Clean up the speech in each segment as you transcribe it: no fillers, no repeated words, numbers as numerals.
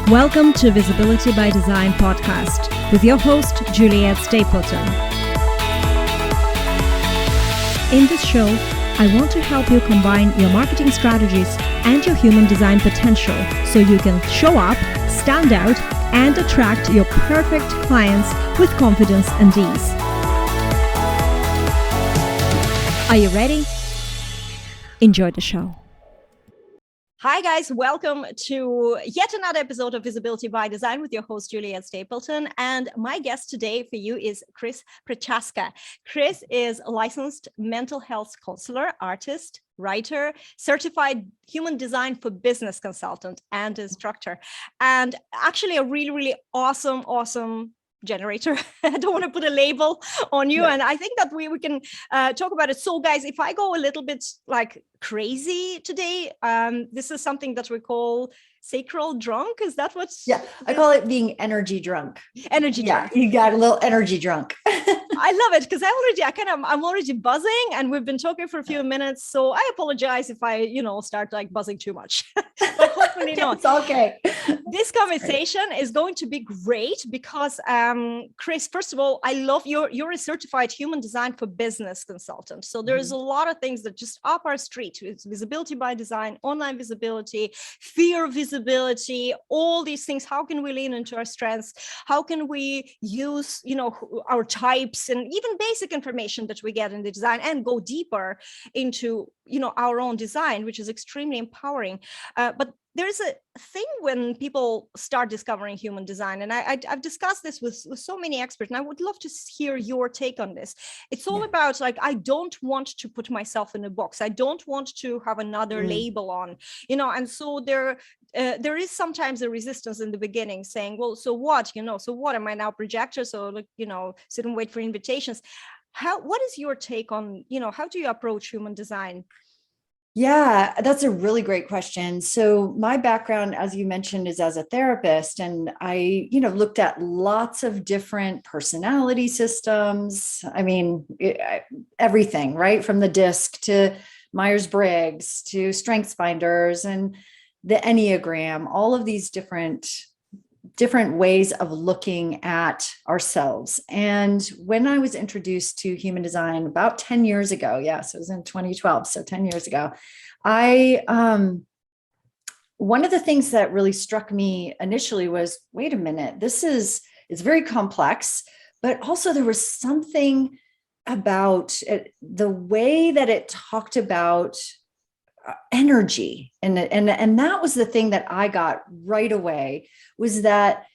Welcome to Visibility by Design podcast with your host, Juliette Stapleton. In this show, I want to help you combine your marketing strategies and your human design potential so you can show up, stand out, and attract your perfect clients with confidence and ease. Are you ready? Enjoy the show. Hi guys, welcome to yet another episode of Visibility by Design with your host Juliette Stapleton. And my guest today for you is Chris Prochaska. Chris is a licensed mental health counselor, artist, writer, certified human design for business consultant and instructor. And actually a really awesome generator. I don't want to put a label on you. And I think that we can talk about it. So guys, if I go a little bit like crazy today, this is something that we call sacral drunk. Is that what's? Yeah, I call it being energy drunk. Energy drunk. Yeah, you got a little energy drunk. I love it because I'm already buzzing, and we've been talking for a few minutes. So I apologize if I, start like buzzing too much. But hopefully not. It's okay. This conversation is going to be great because, Chris, first of all, I love you're a certified human design for business consultant. So there's a lot of things that just up our street. It's visibility by design, online visibility, fear visibility, all these things. How can we lean into our strengths? How can we use, our types and even basic information that we get in the design and go deeper into, our own design, which is extremely empowering. But there's a thing when people start discovering human design, and I've discussed this with so many experts, and I would love to hear your take on this. It's all about like, I don't want to put myself in a box. I don't want to have another label on, and so there is sometimes a resistance in the beginning saying, well, so what, so what am I now projector? So like, sit and wait for invitations. What is your take on, how do you approach human design? Yeah, that's a really great question. So my background, as you mentioned, is as a therapist, and I, looked at lots of different personality systems. I mean, everything, right? From the DISC to Myers-Briggs to StrengthsFinders and the Enneagram, all of these different ways of looking at ourselves. And when I was introduced to human design about 10 years ago, yes, it was in 2012, so 10 years ago, one of the things that really struck me initially was, wait a minute, it's very complex, but also there was something about the way that it talked about energy. And that was the thing that I got right away, was that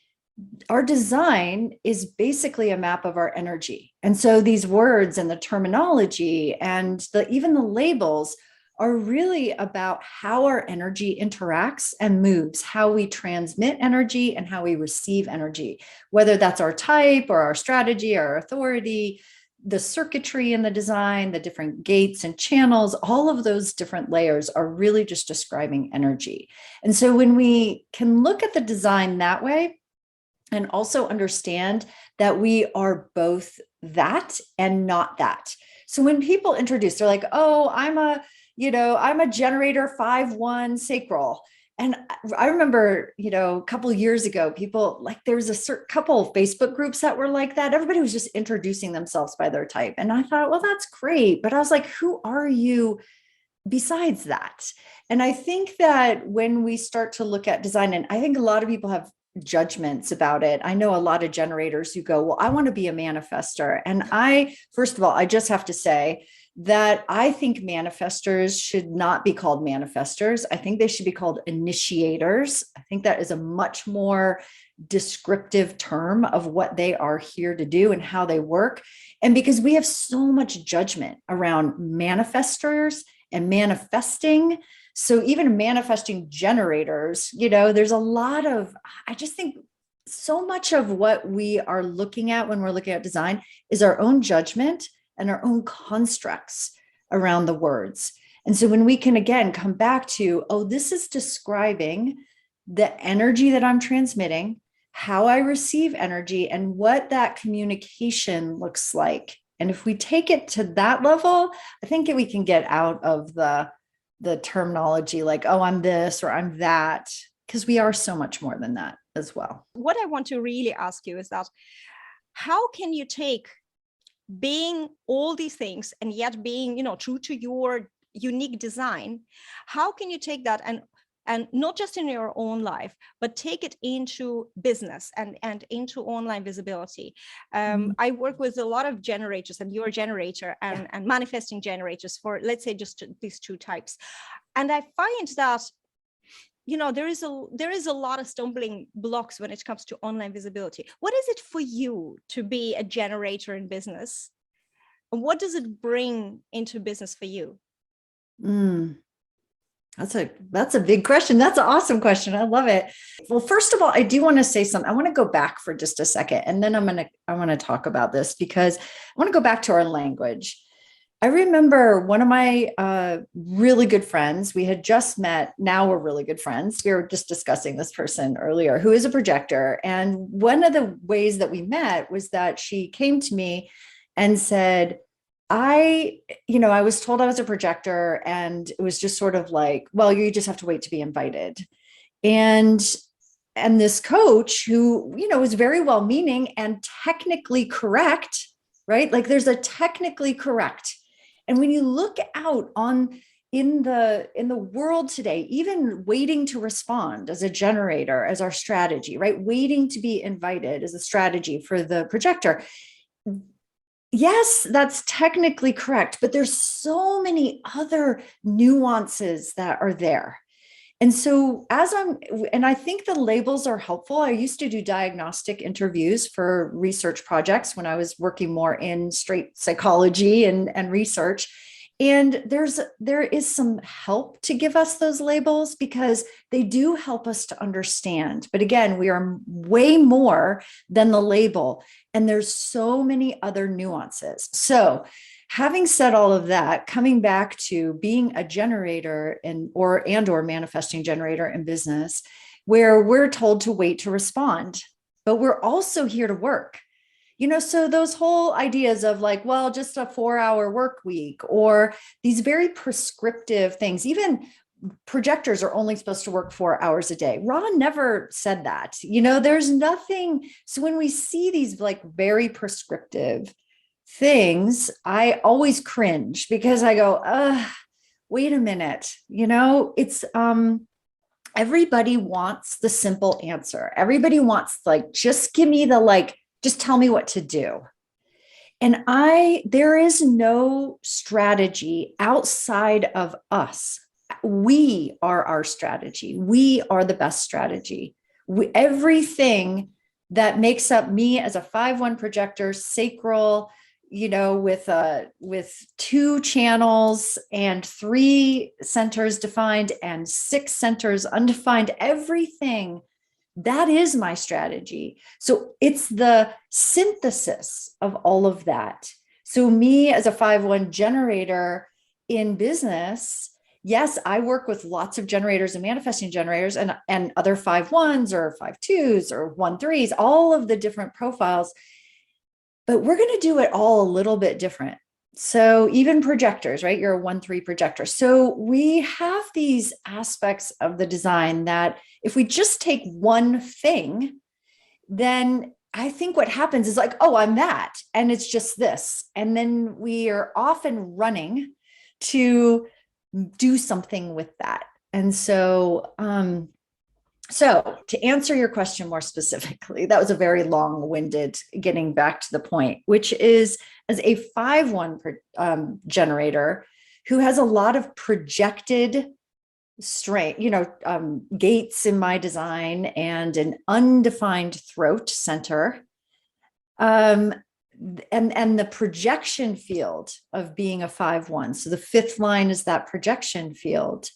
our design is basically a map of our energy. And so these words and the terminology and even the labels are really about how our energy interacts and moves, how we transmit energy and how we receive energy, whether that's our type or our strategy or our authority, the circuitry in the design, the different gates and channels, all of those different layers are really just describing energy. And so when we can look at the design that way and also understand that we are both that and not that. So when people introduce, they're like, oh, I'm a generator 5-1 sacral. And I remember, a couple of years ago, people there was a couple of Facebook groups that were like that. Everybody was just introducing themselves by their type. And I thought, well, that's great. But I was like, who are you besides that? And I think that when we start to look at design, and I think a lot of people have judgments about it. I know a lot of generators who go, well, I want to be a manifester. And first of all, I just have to say that I think manifestors should not be called manifestors. I think they should be called initiators. I think that is a much more descriptive term of what they are here to do and how they work. And because we have so much judgment around manifestors and manifesting. So even manifesting generators, there's a lot of, I just think so much of what we are looking at when we're looking at design is our own judgment and our own constructs around the words. And so when we can, again, come back to, oh, this is describing the energy that I'm transmitting, how I receive energy, and what that communication looks like. And if we take it to that level, I think we can get out of the terminology like, oh, I'm this or I'm that, because we are so much more than that. as well. What I want to really ask you is that how can you take being all these things and yet being, true to your unique design? How can you take that and not just in your own life, but take it into business and into online visibility? I work with a lot of generators, and you're a generator, and manifesting generators for, let's say, just these two types. And I find that, there is a lot of stumbling blocks when it comes to online visibility. What is it for you to be a generator in business? And what does it bring into business for you? That's a big question. That's an awesome question. I love it. Well, first of all, I do want to say something. I want to go back for just a second, and then I want to talk about this, because I want to go back to our language. I remember one of my really good friends, we had just met. Now we're really good friends. We were just discussing this person earlier, who is a projector. And one of the ways that we met was that she came to me and said, I was told I was a projector, and it was just sort of like, well, you just have to wait to be invited. And this coach, who, was very well-meaning and technically correct, right? Like, there's a technically correct. And when you look out in the world today, even waiting to respond as a generator, as our strategy, right? Waiting to be invited as a strategy for the projector. Yes, that's technically correct, but there's so many other nuances that are there. And so and I think the labels are helpful. I used to do diagnostic interviews for research projects when I was working more in straight psychology and research. And there is some help to give us those labels, because they do help us to understand. But again, we are way more than the label, and there's so many other nuances. So having said all of that, coming back to being a generator or manifesting generator in business, where we're told to wait to respond, but we're also here to work. So those whole ideas of like, well, just a 4-hour work week, or these very prescriptive things, even projectors are only supposed to work 4 hours a day. Ron never said that, there's nothing. So when we see these like very prescriptive things, I always cringe, because I go, wait a minute, it's, everybody wants the simple answer. Everybody wants like, just give me just tell me what to do. And there is no strategy outside of us. We are our strategy. We are the best strategy. Everything that makes up me as a 5-1 projector, sacral, with 2 channels and 3 centers defined and 6 centers undefined, everything, that is my strategy. So it's the synthesis of all of that. So me as a 5-1 generator in business, yes, I work with lots of generators and manifesting generators and other 5-1s or 5-2s or 1-3s, all of the different profiles, but we're going to do it all a little bit different. So even projectors, right? You're a 1-3 projector. So we have these aspects of the design that if we just take one thing, then I think what happens is like, oh, I'm that, and it's just this. And then we are often running to do something with that. And so, to answer your question more specifically, that was a very long-winded getting back to the point, which is, as a 5-1 generator who has a lot of projected strength, gates in my design and an undefined throat center, and the projection field of being a 5-1. So the 5th line is that projection field.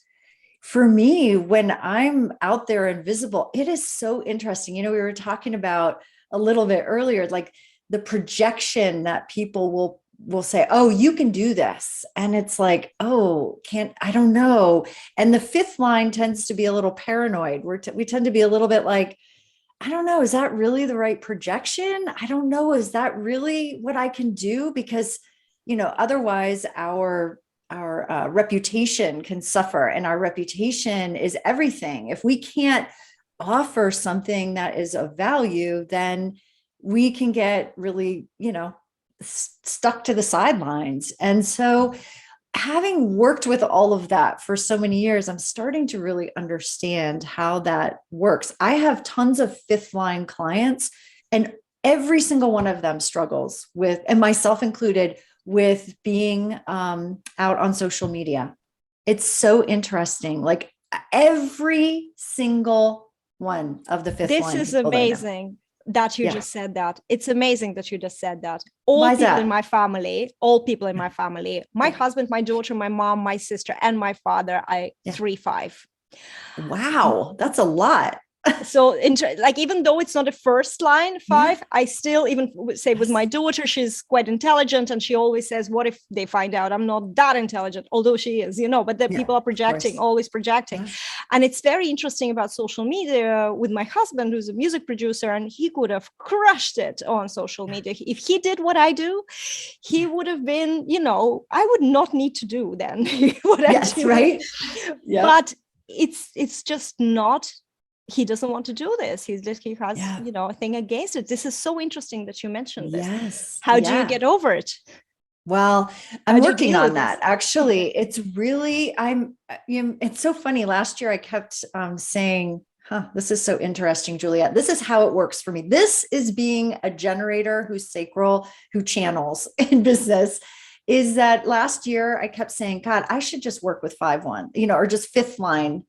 For me, when I'm out there invisible, it is so interesting. We were talking about a little bit earlier, like the projection that people will say, oh, you can do this. And it's like, oh, I don't know. And the 5th line tends to be a little paranoid. We tend to be a little bit like, I don't know, is that really the right projection? I don't know. Is that really what I can do? Because, otherwise our reputation can suffer, and our reputation is everything. If we can't offer something that is of value, then we can get really, stuck to the sidelines. And so having worked with all of that for so many years, I'm starting to really understand how that works. I have tons of fifth line clients, and every single one of them struggles with, and myself included, with being out on social media. It's so interesting. Like every single one of the fifth This line. is amazing that you just said that. It's amazing that you just said that. All people in my family, my husband, my daughter, my mom, my sister, and my father, 3-5. Wow, that's a lot. So like, even though it's not a first line 5, I still even say with my daughter, she's quite intelligent, and she always says, what if they find out I'm not that intelligent, although she is, but the people are projecting, always projecting. And it's very interesting about social media with my husband, who's a music producer, and he could have crushed it on social media. If he did what I do, he would have been, I would not need to do then what I do. Right. But it's just not. He doesn't want to do this. He has, a thing against it. This is so interesting that you mentioned this. Yes. How do you get over it? Well, I'm working on that. Actually, it's really, it's so funny. Last year I kept saying, this is so interesting, Juliette. This is how it works for me. This is being a generator who's sacral, who channels in business. Is that last year I kept saying, God, I should just work with 5-1, or just fifth line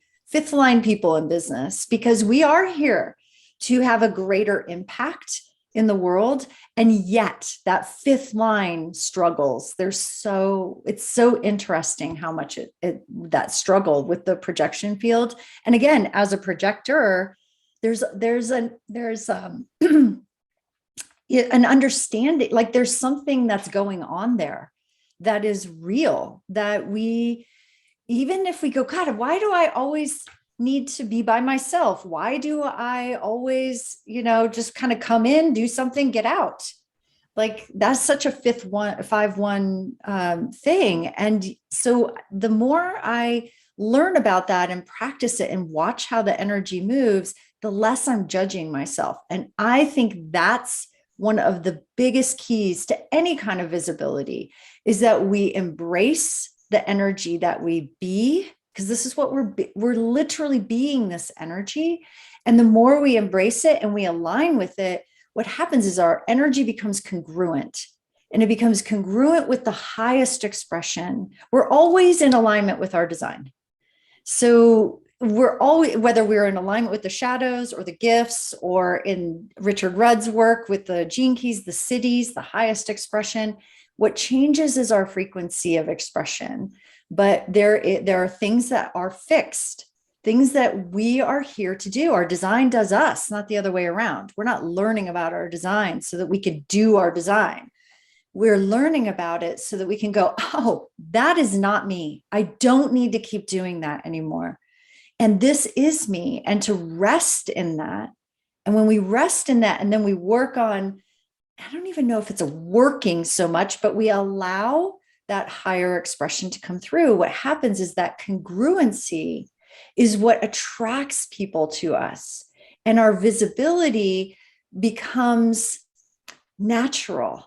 people in business, because we are here to have a greater impact in the world. And yet that fifth line struggles. It's so interesting how much that struggle with the projection field. And again, as a projector, there's an understanding, like there's something that's going on there that is real, that even if we go, God, why do I always need to be by myself? Why do I always, just kind of come in, do something, get out? Like that's such a 5-1 thing. And so the more I learn about that and practice it and watch how the energy moves, the less I'm judging myself. And I think that's one of the biggest keys to any kind of visibility, is that we embrace the energy that we be, because this is what we're literally being, this energy. And the more we embrace it and we align with it, what happens is our energy becomes congruent, and it becomes congruent with the highest expression. We're always in alignment with our design. So we're always, whether we're in alignment with the shadows or the gifts, or in Richard Rudd's work with the gene keys, the cities, the highest expression, what changes is our frequency of expression. But there are things that are fixed, things that we are here to do. Our design does us, not the other way around. We're not learning about our design so that we could do our design. We're learning about it so that we can go, oh, that is not me. I don't need to keep doing that anymore. And this is me. And to rest in that. And when we rest in that, and then we work on, I don't even know if it's a working so much, but we allow that higher expression to come through. What happens is that congruency is what attracts people to us. And our visibility becomes natural,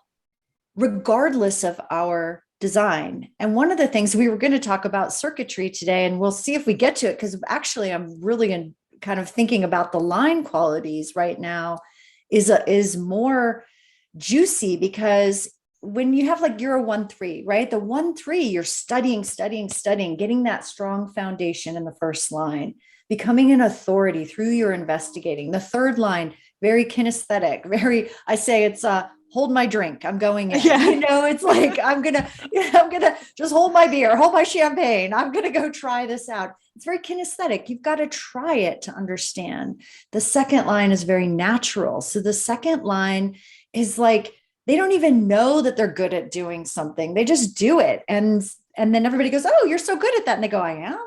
regardless of our design. And one of the things we were going to talk about circuitry today, and we'll see if we get to it, because actually I'm really kind of thinking about the line qualities right now is more juicy, because when you have like, you're a 1-3, right? The 1-3, you're studying, getting that strong foundation in the first line, becoming an authority through your investigating. The third line, very kinesthetic, I say it's hold my drink, I'm going in. It's like, I'm gonna just hold my beer, hold my champagne, I'm gonna go try this out. It's very kinesthetic. You've got to try it to understand. The second line is very natural. So the second line is like, they don't even know that they're good at doing something. They just do it. And then everybody goes, oh, you're so good at that. And they go, I am.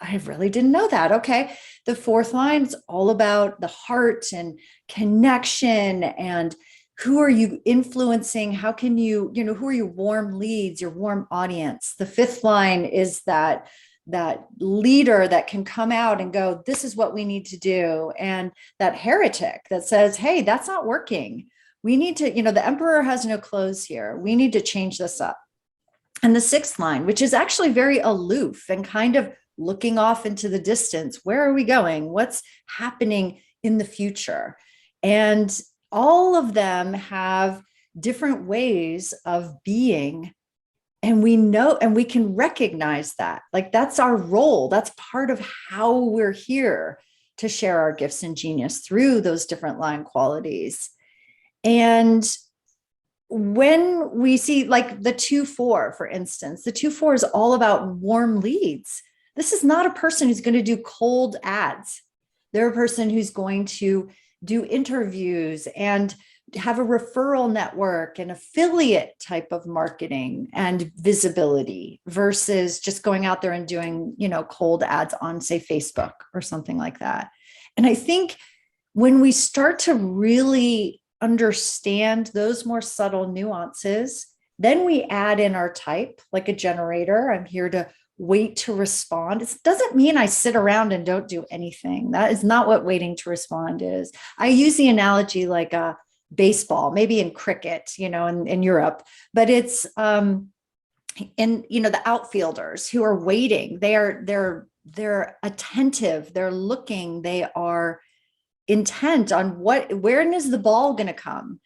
I really didn't know that. Okay. The fourth line is all about the heart and connection, and who are you influencing? How can you, who are your warm leads, your warm audience? The fifth line is that that leader that can come out and go, this is what we need to do. And that heretic that says, hey, that's not working. We need to, the emperor has no clothes here. We need to change this up. And the sixth line, which is actually very aloof and kind of looking off into the distance. Where are we going? What's happening in the future? And all of them have different ways of being. And we know, and we can recognize that, like, that's our role. That's part of how we're here, to share our gifts and genius through those different line qualities. And when we see like the 2-4, for instance, the 2-4 is all about warm leads. This is not a person who's going to do cold ads. They're a person who's going to do interviews and have a referral network and affiliate type of marketing and visibility, versus just going out there and doing, cold ads on, say, Facebook or something like that. And I think when we start to really understand those more subtle nuances, then we add in our type, like a generator. I'm here to wait to respond. It doesn't mean I sit around and don't do anything. That is not what waiting to respond is. I use the analogy like a baseball, maybe in cricket, in Europe, but it's in, the outfielders who are waiting. They're attentive. They're looking. They are intent on where is the ball going to come,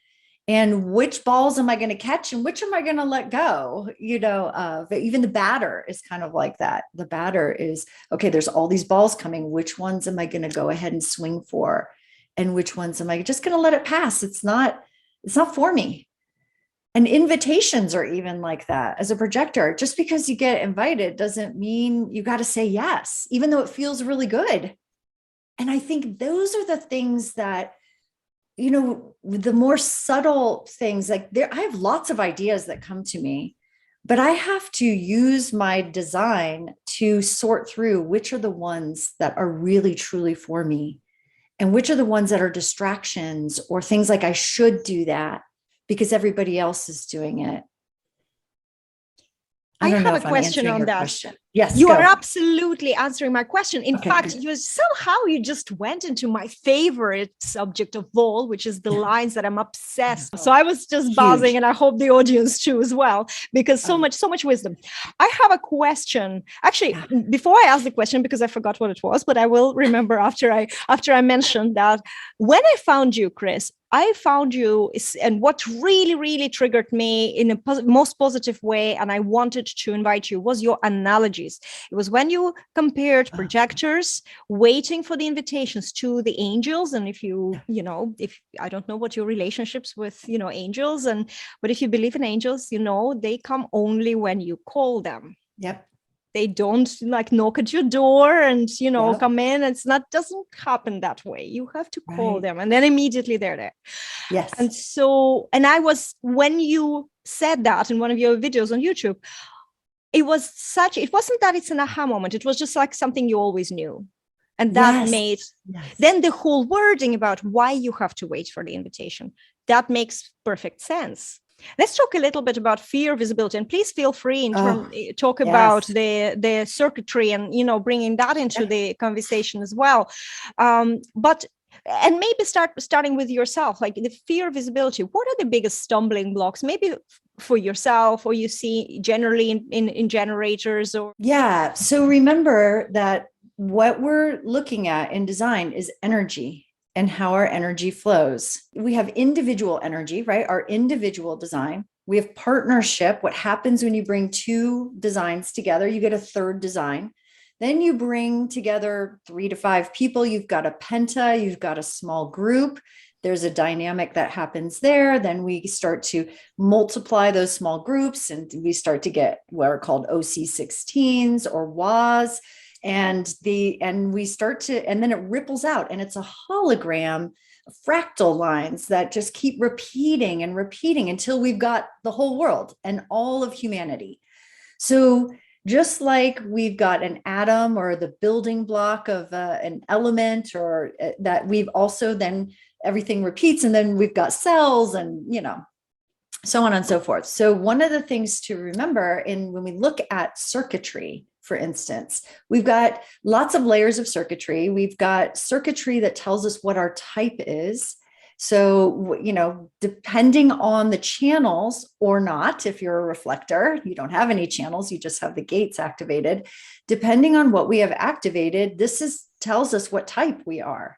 and which balls am I going to catch and which am I going to let go, but even the batter is kind of like that. The batter is, okay, there's all these balls coming. Which ones am I going to go ahead and swing for? And which ones am I just going to let it pass? It's not for me. And invitations are even like that. As a projector, just because you get invited doesn't mean you got to say yes, even though it feels really good. And I think those are the things that, the more subtle things, like I have lots of ideas that come to me, but I have to use my design to sort through which are the ones that are really, truly for me, and which are the ones that are distractions or things like I should do that because everybody else is doing it. I have a question on that. Yes, you are absolutely answering my question. In fact, good. you just went into my favorite subject of all, which is the lines that I'm obsessed. So I was just buzzing, and I hope the audience too as well, because so much wisdom. I have a question. Actually, before I ask the question, because I forgot what it was, but I will remember after I mentioned that. When I found you, Chris, I found you, and what really, really triggered me in a most positive way, and I wanted to invite you, was your analogies. It was when you compared projectors waiting for the invitations to the angels. And if if I don't know what your relationships with, angels, but if you believe in angels, they come only when you call them. Yep. They don't knock at your door and, come in. Doesn't happen that way. You have to call them, and then immediately they're there. Yes. And so, when you said that in one of your videos on YouTube, it wasn't that it's an aha moment. It was just like something you always knew. And that made, then the whole wording about why you have to wait for the invitation, that makes perfect sense. Let's talk a little bit about fear visibility, and please feel free talk about the circuitry and bringing that into the conversation as well. And maybe starting with yourself, like the fear visibility. What are the biggest stumbling blocks, maybe for yourself, or you see generally in generators? Or so remember that what we're looking at in design is energy and how our energy flows. We have individual energy, right? Our individual design. We have partnership. What happens when you bring two designs together? You get a third design. Then you bring together 3 to 5 people. You've got a penta, you've got a small group. There's a dynamic that happens there. Then we start to multiply those small groups, and we start to get what are called OC16s or WAs. And we start to, and then it ripples out, and it's a hologram, fractal lines that just keep repeating and repeating until we've got the whole world and all of humanity. So just like we've got an atom or the building block of an element, or that we've also then everything repeats, and then we've got cells and, so on and so forth. So one of the things to remember when we look at circuitry, for instance. We've got lots of layers of circuitry. We've got circuitry that tells us what our type is. So, depending on the channels or not, if you're a reflector, you don't have any channels, you just have the gates activated. Depending on what we have activated, tells us what type we are.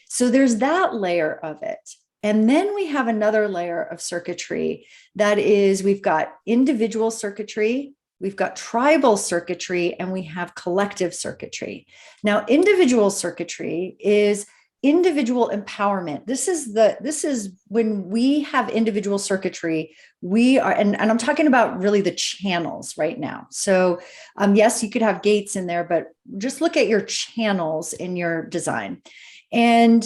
So there's that layer of it. And then we have another layer of circuitry that is, we've got individual circuitry, we've got tribal circuitry, and we have collective circuitry. Now, individual circuitry is individual empowerment. This is when we have individual circuitry, we are, and I'm talking about really the channels right now. So yes, you could have gates in there, but just look at your channels in your design. And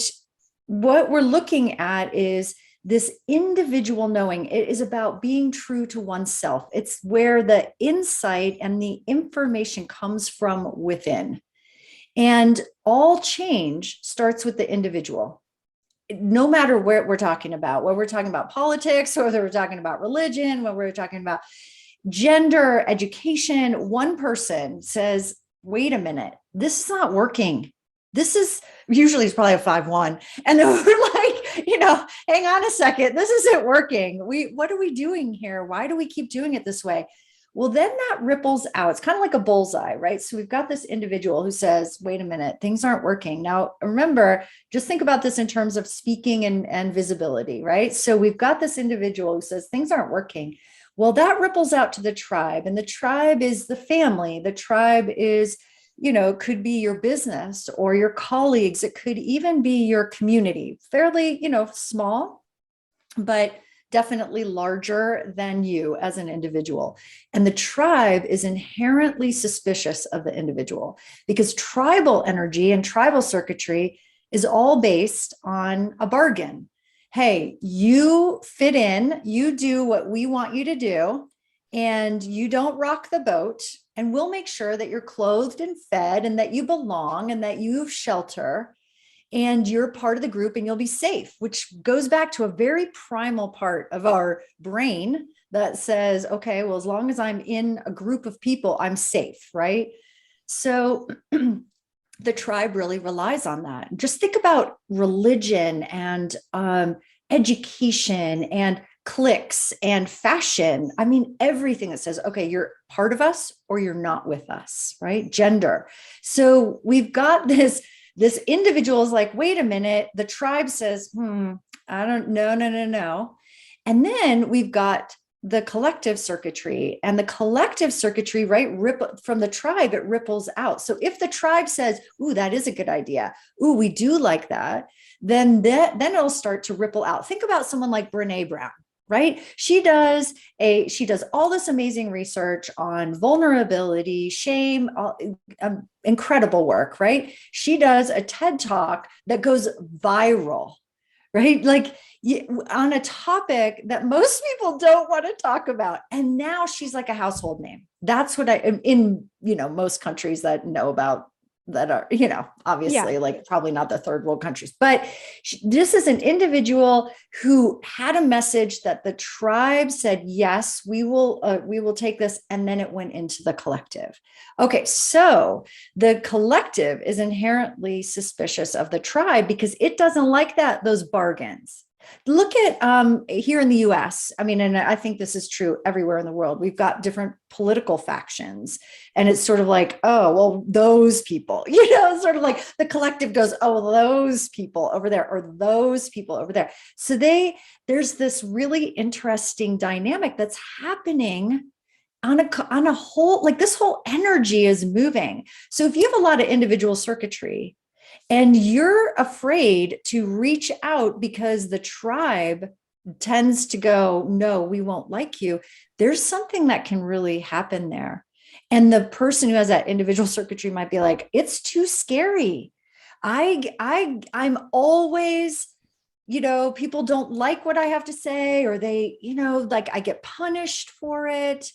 what we're looking at is this individual knowing. It is about being true to oneself. It's where the insight and the information comes from within. And all change starts with the individual. No matter what we're talking about, whether we're talking about politics, or whether we're talking about religion, whether we're talking about gender, education, one person says, wait a minute, this is not working. This is usually it's probably a 5-1. And then we're like, hang on a second, this isn't working. What are we doing here? Why do we keep doing it this way? Well, then that ripples out. It's kind of like a bullseye, right? So we've got this individual who says, wait a minute, things aren't working. Now, remember, just think about this in terms of speaking and visibility, right? So we've got this individual who says things aren't working. Well, that ripples out to the tribe, and the tribe is the family. The tribe is, could be your business or your colleagues. It could even be your community, fairly, small, but definitely larger than you as an individual. And the tribe is inherently suspicious of the individual because tribal energy and tribal circuitry is all based on a bargain. Hey, you fit in, you do what we want you to do, and you don't rock the boat, and we'll make sure that you're clothed and fed and that you belong and that you have shelter and you're part of the group and you'll be safe, which goes back to a very primal part of our brain that says, okay, well, as long as I'm in a group of people, I'm safe, right? So the tribe really relies on that. Just think about religion and education and cliques and fashion. I mean, everything that says, okay, you're part of us or you're not with us, right? Gender. So we've got this individual is like, wait a minute. The tribe says, I don't know, no. And then we've got the collective circuitry, and the collective circuitry, right, from the tribe, it ripples out. So if the tribe says, ooh, that is a good idea. Ooh, we do like that. Then it'll start to ripple out. Think about someone like Brene Brown, right? She does all this amazing research on vulnerability, shame, incredible work, right? She does a TED Talk that goes viral, right? Like on a topic that most people don't want to talk about. And now she's like a household name. That's what in most countries that know about that are, obviously like probably not the third world countries, but this is an individual who had a message that the tribe said, yes, we will take this. And then it went into the collective. Okay. So the collective is inherently suspicious of the tribe because it doesn't like those bargains. Look at here in the US. I mean, and I think this is true everywhere in the world. We've got different political factions, and it's sort of like, oh, well, those people, sort of like the collective goes, oh, well, those people over there, or those people over there. So there's this really interesting dynamic that's happening on a whole, like this whole energy is moving. So if you have a lot of individual circuitry, and you're afraid to reach out because the tribe tends to go, no, we won't like you. There's something that can really happen there. And the person who has that individual circuitry might be like, it's too scary. I'm always, people don't like what I have to say, or they, like I get punished for it.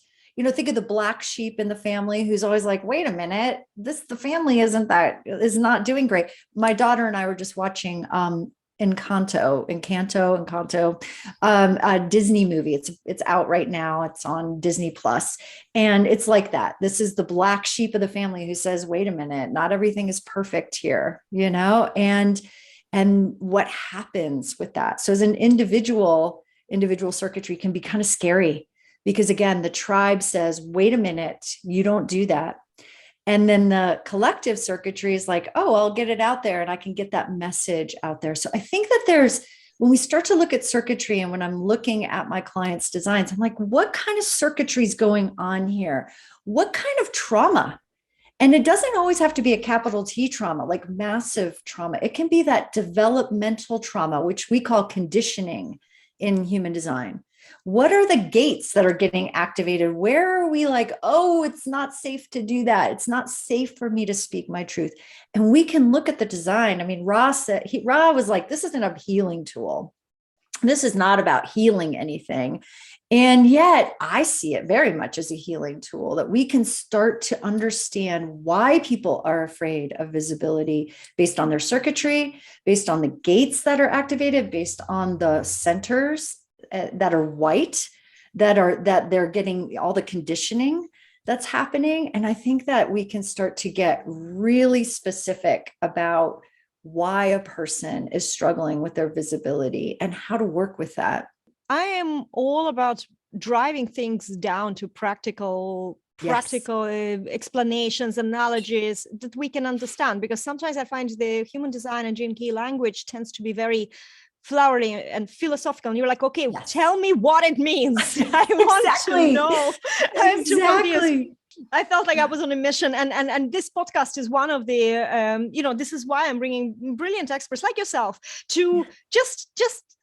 Think of the black sheep in the family who's always like, wait a minute, the family is not doing great. My daughter and I were just watching Encanto, a Disney movie. It's out right now. It's on Disney Plus, and it's like that. This is the black sheep of the family who says, "Wait a minute, not everything is perfect here," and what happens with that. So as an individual circuitry can be kind of scary because again, the tribe says, "Wait a minute, you don't do that." And then the collective circuitry is like, oh, I'll get it out there and I can get that message out there. So I think that when we start to look at circuitry and when I'm looking at my clients' designs, I'm like, what kind of circuitry is going on here? What kind of trauma? And it doesn't always have to be a capital T trauma, like massive trauma. It can be that developmental trauma, which we call conditioning in human design. What are the gates that are getting activated? Where are we like, oh, it's not safe to do that. It's not safe for me to speak my truth. And we can look at the design. I mean, Ra was like, this isn't a healing tool. This is not about healing anything. And yet I see it very much as a healing tool that we can start to understand why people are afraid of visibility based on their circuitry, based on the gates that are activated, based on the centers that are white, that they're getting all the conditioning that's happening. And I think that we can start to get really specific about why a person is struggling with their visibility and how to work with that. I am all about driving things down to practical explanations, analogies that we can understand, because sometimes I find the human design and Gene Key language tends to be very flowery and philosophical, and you're like, okay, tell me what it means. I want to know. I'm too confused. I felt like I was on a mission, and this podcast is one of the this is why I'm bringing brilliant experts like yourself to just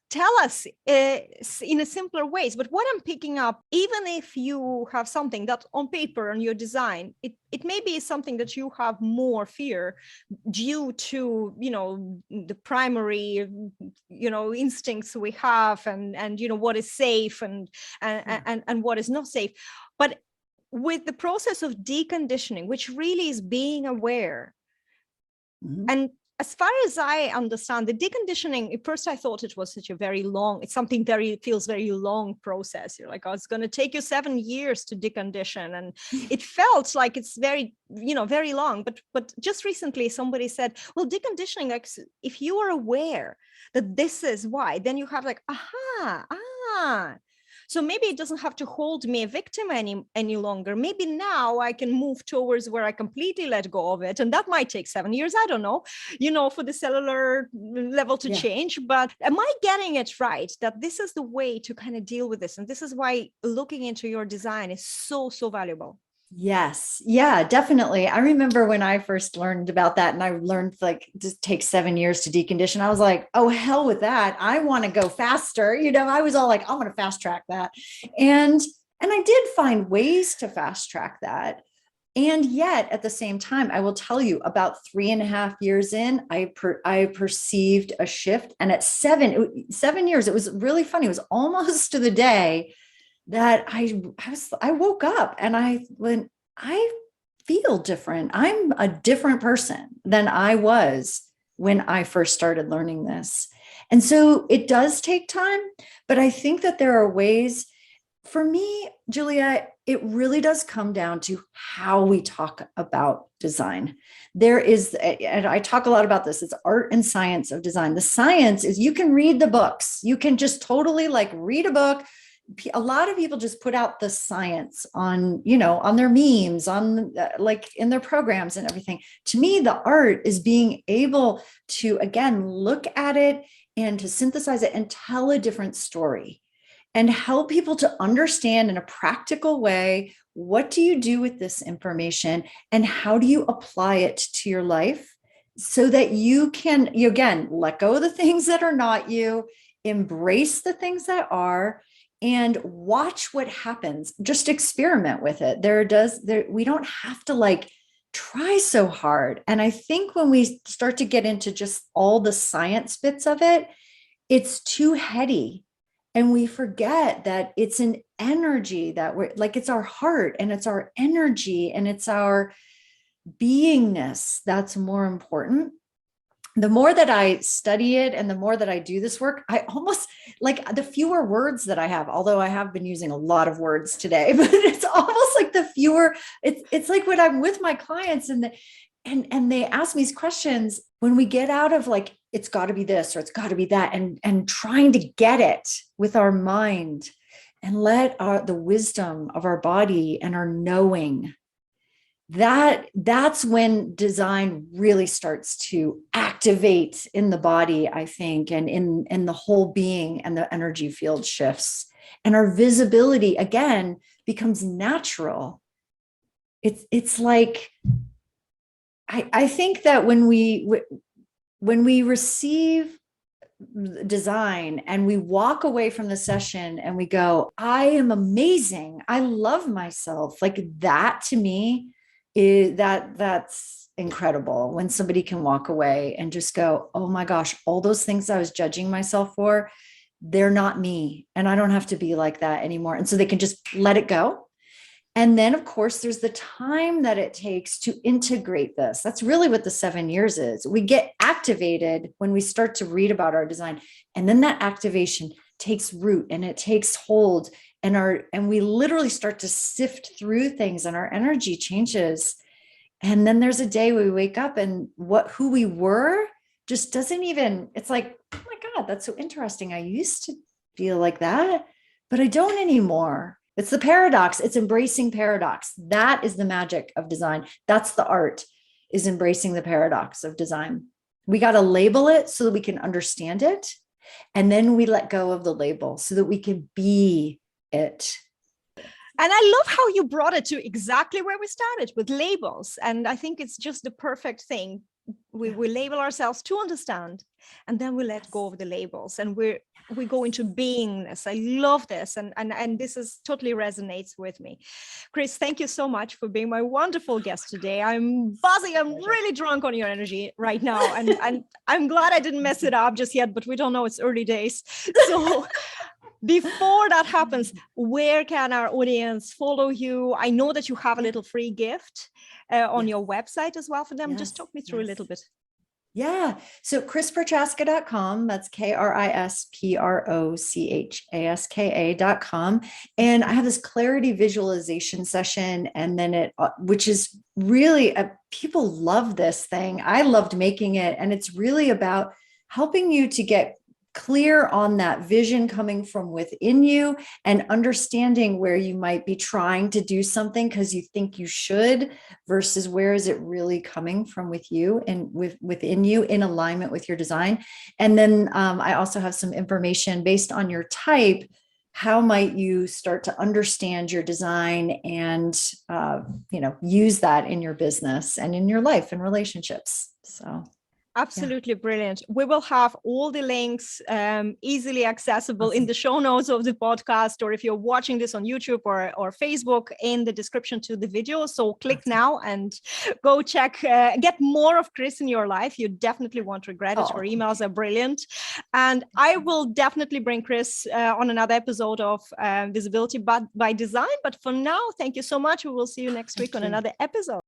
tell us in a simpler ways. But what I'm picking up, even if you have something that on paper on your design, it may be something that you have more fear due to, the primary, instincts we have and what is safe and what is not safe. But with the process of deconditioning, which really is being aware, and as far as I understand, the deconditioning, at first I thought it was such a very long, feels very long process. You're like, oh, it's going to take you 7 years to decondition. And it felt like it's very, very long. But just recently somebody said, well, deconditioning, like if you are aware that this is why, then you have like, so maybe it doesn't have to hold me a victim any longer. Maybe now I can move towards where I completely let go of it. And that might take 7 years. I don't know, for the cellular level to change. But am I getting it right that this is the way to kind of deal with this? And this is why looking into your design is so, so valuable. Yes. Yeah, definitely. I remember when I first learned about that and I learned like just takes 7 years to decondition. I was like, oh, hell with that. I want to go faster. I was all like, I want to fast track that. And I did find ways to fast track that. And yet at the same time, I will tell you about 3.5 years in, I perceived a shift. And at 7 years, it was really funny. It was almost to the day that I woke up and I went, I feel different. I'm a different person than I was when I first started learning this. And so it does take time, but I think that there are ways. For me, Juliette, it really does come down to how we talk about design. And I talk a lot about this, it's art and science of design. The science is you can read the books. You can just totally like read a book. A lot of people just put out the science on their memes, on like in their programs and everything. To me, the art is being able to, again, look at it and to synthesize it and tell a different story and help people to understand in a practical way, what do you do with this information and how do you apply it to your life so that you can, again, let go of the things that are not you, embrace the things that are, and watch what happens. Just experiment with it. We don't have to like try so hard. And I think when we start to get into just all the science bits of it, it's too heady. And we forget that it's an energy that we're like, it's our heart and it's our energy and it's our beingness that's more important. the more that I study it and the more that I do this work, I almost like the fewer words that I have, although I have been using a lot of words today, but it's almost like the fewer, it's like when I'm with my clients and they ask me these questions, when we get out of like, it's got to be this or it's got to be that, and trying to get it with our mind and let the wisdom of our body and our knowing, that's when design really starts to activate in the body, I think, and in the whole being, and the energy field shifts and our visibility again becomes natural. It's like, I think that when we receive design and we walk away from the session and we go, I am amazing, I love myself, like that to me is that's incredible. When somebody can walk away and just go, oh my gosh, all those things I was judging myself for, they're not me, and I don't have to be like that anymore. And so they can just let it go. And then, of course, there's the time that it takes to integrate this. That's really what the 7 years is. We get activated when we start to read about our design. And then that activation takes root and it takes hold, and we literally start to sift through things and our energy changes. And then there's a day we wake up and who we were just doesn't even, it's like, oh my God, that's so interesting. I used to feel like that, but I don't anymore. It's the paradox. It's embracing paradox. That is the magic of design. That's the art, is embracing the paradox of design. We got to label it so that we can understand it. And then we let go of the label so that we can be it. And I love how you brought it to exactly where we started, with labels. And I think it's just the perfect thing. We label ourselves to understand, and then we let go of the labels, and we go into beingness. I love this, and this is totally resonates with me. Chris, thank you so much for being my wonderful guest today. I'm buzzing. I'm really drunk on your energy right now, and I'm glad I didn't mess it up just yet, but we don't know, it's early days. So before that happens, where can our audience follow you? I know that you have a little free gift on your website as well for them. Just talk me through a little bit. Yeah. So chrisprochaska.com, that's KRISPROCHASKA.com. And I have this clarity visualization session. And then which is really, people love this thing. I loved making it. And it's really about helping you to get clear on that vision coming from within you and understanding where you might be trying to do something because you think you should, versus where is it really coming from with you and within you in alignment with your design. And then I also have some information based on your type. How might you start to understand your design and use that in your business and in your life and relationships? So absolutely brilliant. We will have all the links easily accessible in the show notes of the podcast, or if you're watching this on YouTube or Facebook, in the description to the video. So click now and go check, get more of Chris in your life. You definitely won't regret it. Her emails are brilliant. And I will definitely bring Chris on another episode of Visibility by Design. But for now, thank you so much. We will see you next week on another episode.